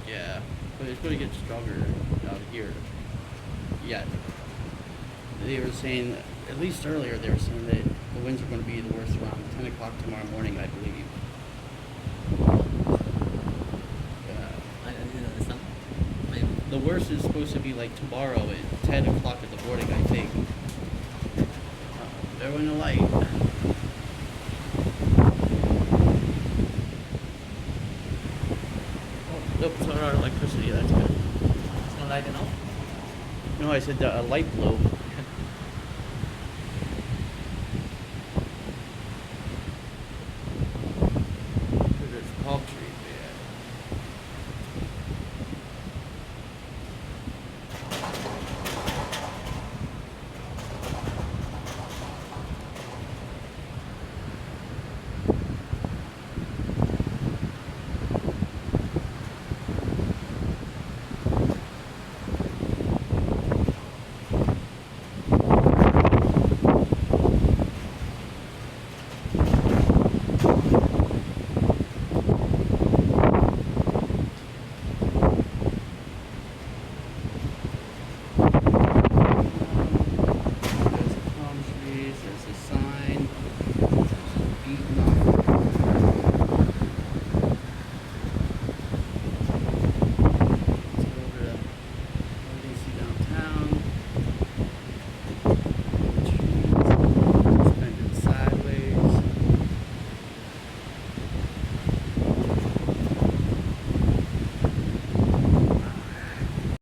Yeah, but it's going to get stronger out here. Yeah, they were saying, at least earlier, they were saying that the winds are going to be the worst around 10 o'clock tomorrow morning, I believe. Yeah. I didn't understand. The worst is supposed to be like tomorrow at 10 o'clock in the morning, I think. Everyone in light. Oh, nope, it's not our electricity, that's good. It's not light enough. No, I said a light blow. There's palm trees, yeah. There's the palm trees, there's the